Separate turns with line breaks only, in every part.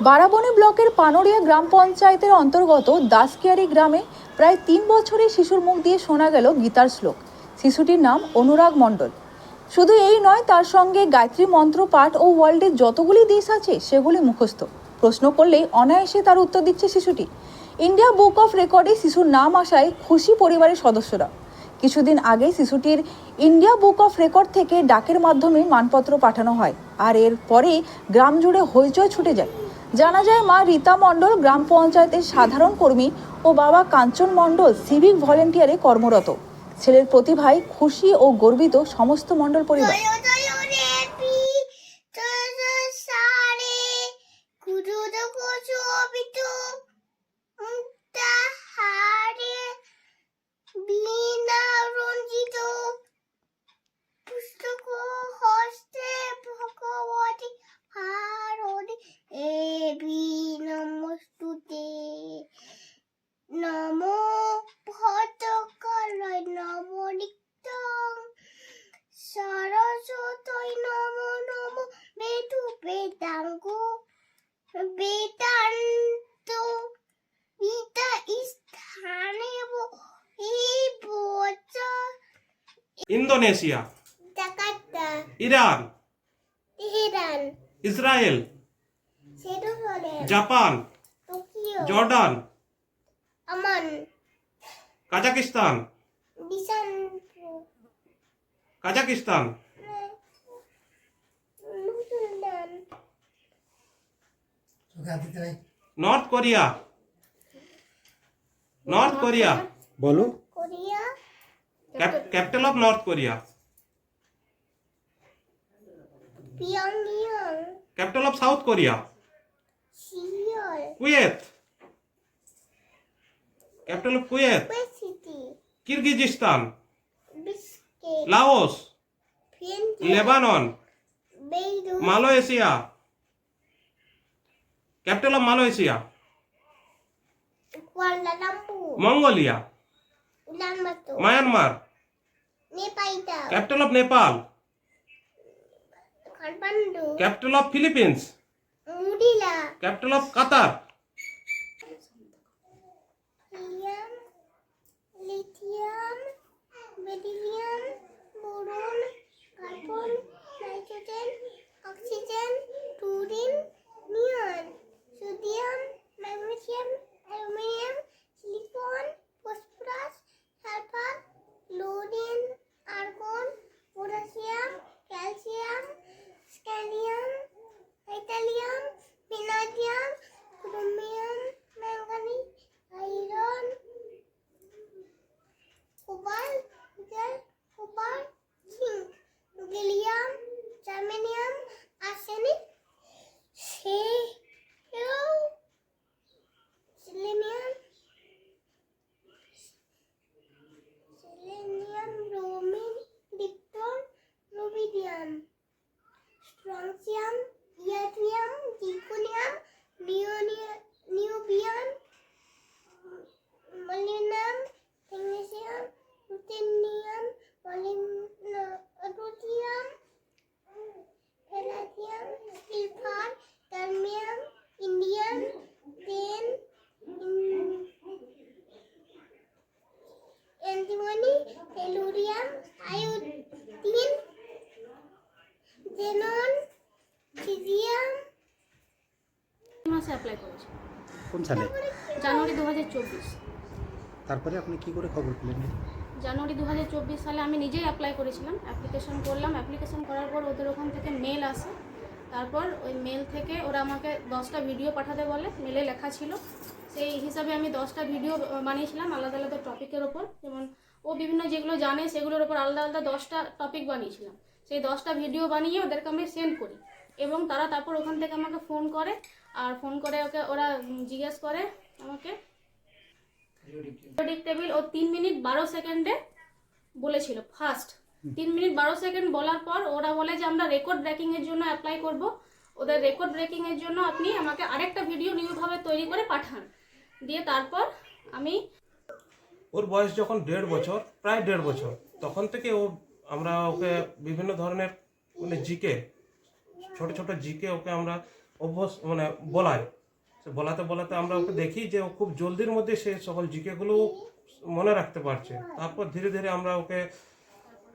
বারাবণী ব্লকের পানড়িয়া গ্রাম পঞ্চায়েতের অন্তর্গত দাসকিয়ারি গ্রামে প্রায় 3 বছরের শিশুর মুখ দিয়ে শোনা গেল গীতার শ্লোক। শিশুটির নাম অনুরাগ মণ্ডল। শুধু এই নয়, তার সঙ্গে গায়ত্রী মন্ত্র পাঠ ও ওয়ার্ল্ডের যতগুলি দেশ আছে সেগুলি মুখস্থ। প্রশ্ন করলেই অনায়াসে তার উত্তর দিচ্ছে শিশুটি। ইন্ডিয়া বুক অফ রেকর্ডে শিশুর নাম আসায় খুশি পরিবারের সদস্যরা। কিছুদিন আগে শিশুটির ইন্ডিয়া বুক অফ রেকর্ড থেকে ডাকের মাধ্যমে মানপত্র পাঠানো হয়, আর এর পরেই গ্রাম জুড়ে হইচই ছুটে যায়। জানা যায়, মা রীতা মণ্ডল গ্রাম পঞ্চায়েতের সাধারণ কর্মী ও বাবা কাঞ্চন মণ্ডল সিভিক ভলেন্টিয়ারে কর্মরত। ছেলের প্রতিভায় খুশি ও গর্বিত সমস্ত মণ্ডল পরিবার।
নমো ভটকালয় নমো নিত্যং সরস্বতী নমো নমো বেদু বেদাঙ্গ বেদান্ত গীতা স্থানে
Indonesia,
Jakarta,
Iran,
Tehran,
Israel,
Jerusalem,
Japan,
Tokyo,
Jordan,
Amman,
Kazakhstan,
বিশানপুর,
কাজাকিস্তান,
লুলুদান,
নর্থ কোরিয়া, নর্থ কোরিয়া,
বলো।
Korea,
capital of North Korea,
পিয়ংইয়ং,
capital of South Korea,
Seoul,
Kuwait, capital of Kuwait,
ওয়েসিটি,
কিরগিজস্তান,
বিস্কেট,
লাওস,
ফিয়েন্টি,
Lebanon,
Beirut,
Malaysia, capital of Malaysia,
Kuala Lumpur,
Mongolia,
Ulaanbaatar,
Myanmar,
Naypyidaw,
capital of Nepal,
Kathmandu,
capital of Philippines,
Manila,
capital of Qatar,
helium, lithium, beryllium, boron, carbon, nitrogen, oxygen, chlorine, neon, sodium, magnesium, aluminium, silicon, phosphorus, sulphur, chlorine, argon, potassium, calcium, scandium, titanium, vanadium, chromium, manganese, iron, cobalt, nickel, copper, zinc, gallium, germanium, arsenic, selenium, bromine, krypton, rubidium, strontium, yttrium, zirconium, niobium, molybdenum, magnesium, ruthenium, rhodium, vanadium, silver, টার্মিয়াম, indium, tin, antimony, tellurium, iodine, xenon, caesium.
মাসে apply করেছি,
কোন সালে?
জানুয়ারি 2024।
তারপরে আপনি কি করে খবর পেলেন?
জানুয়ারি 2024 সালে আমি নিজেই অ্যাপ্লাই করেছিলাম, অ্যাপ্লিকেশন করলাম। অ্যাপ্লিকেশন করার পর ওদের ওখান থেকে মেল আসে। তারপর ওই মেল থেকে ওরা আমাকে 10টা ভিডিও পাঠাতে বলে, মেলে লেখা ছিল। সেই হিসাবে আমি 10টা ভিডিও বানিয়েছিলাম আলাদা আলাদা টপিকের ওপর। যেমন ও বিভিন্ন যেগুলো জানে সেগুলোর ওপর আলাদা আলাদা 10টা টপিক বানিয়েছিলাম। সেই 10টা ভিডিও বানিয়ে ওদেরকে আমি সেন্ড করি এবং তারা তারপর ওখান থেকে আমাকে ফোন করে। আর ফোন করে ওরা জিজ্ঞেস করে আমাকে টেবিল ও 3 মিনিট 12 সেকেন্ডে বলেছিল। ফার্স্ট 3 মিনিট 12 সেকেন্ড বলার পর ওরা বলে যে আমরা রেকর্ড ব্রেকিং এর জন্য অ্যাপ্লাই করব। ওদের রেকর্ড ব্রেকিং এর জন্য আপনি আমাকে আরেকটা ভিডিও নিউভাবে তৈরি করে পাঠান। দিয়ে তারপর আমি
ওর বয়স যখন 1.5 বছর, প্রায় 1.5 বছর, তখন থেকে আমরা ওকে বিভিন্ন ধরনের মানে জিকে, ছোট ছোট জিকে ওকে আমরা অভ্যস মানে বলায়, সে বলাতে বলাতে আমরা ওকে দেখি যে ও খুব জলদির মধ্যে সে সকল জিকেগুলো মনে রাখতে পারছে। তারপর ধীরে ধীরে আমরা ওকে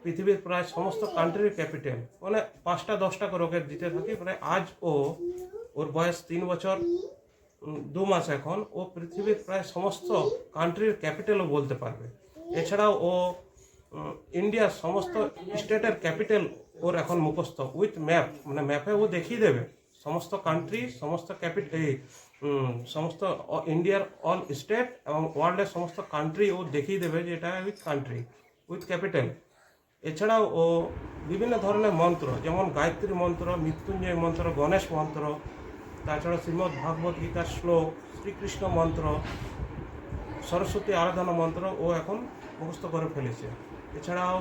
পৃথিবীর প্রায় সমস্ত কান্ট্রির ক্যাপিটাল মানে 5টা 10টা করে ওকে দিতে থাকি। প্রায় আজ ওর বয়স 3 বছর 2 মাস এখন, ও পৃথিবীর প্রায় সমস্ত কান্ট্রির ক্যাপিটালও বলতে পারবে। এছাড়াও ও ইন্ডিয়ার সমস্ত স্টেটের ক্যাপিটাল ওর এখন মুখস্থ উইথ ম্যাপ, মানে ম্যাপে ও দেখিয়ে দেবে সমস্ত কান্ট্রি, সমস্ত ক্যাপিটাল, সমস্ত ইন্ডিয়ার অল স্টেট এবং ওয়ার্ল্ডের সমস্ত কান্ট্রি ও দেখিয়ে দেবে যে এটা উইথ কান্ট্রি উইথ ক্যাপিটাল। এছাড়াও ও বিভিন্ন ধরনের মন্ত্র, যেমন গায়ত্রী মন্ত্র, মৃত্যুঞ্জয় মন্ত্র, গণেশ মন্ত্র, তাছাড়া শ্রীমদ্ ভাগবত গীতার শ্লোক, শ্রীকৃষ্ণ মন্ত্র, সরস্বতী আরাধনা মন্ত্র ও এখন মুখস্থ করে ফেলেছে। এছাড়াও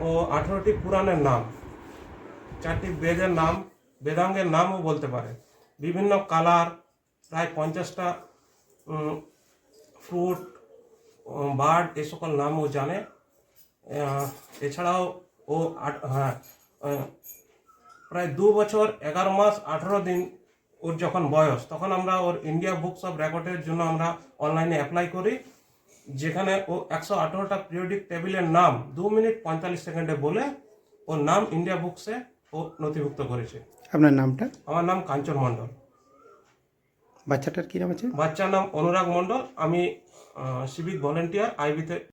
ও 18টি পুরাণের নাম, 4টি বেদের নাম, বেদাঙ্গের নামও বলতে পারে। বিভিন্ন কালার, প্রায় 50টা ফ্রুট, বার্ড, এ সকল নাম ও জানে। এছাড়াও ও প্রায় 2 বছর 11 মাস 18 দিন ওর যখন বয়স, তখন আমরা ওর ইন্ডিয়া বুকস অফ রেকর্ডের জন্য আমরা অনলাইনে অ্যাপ্লাই করি, যেখানে ও 118টা পিরিয়ডিক টেবিলের নাম 2 মিনিট 45 সেকেন্ডে বলে ওর নাম ইন্ডিয়া বুকসে ও নথিভুক্ত করেছে।
আপনার নামটা?
আমার নাম কাঞ্চন মণ্ডল।
বাচ্চাটার কি নাম আছে?
বাচ্চার নাম অনুরাগ মণ্ডল। আমি সিভিক ভলেন্টিয়ার আইবিতে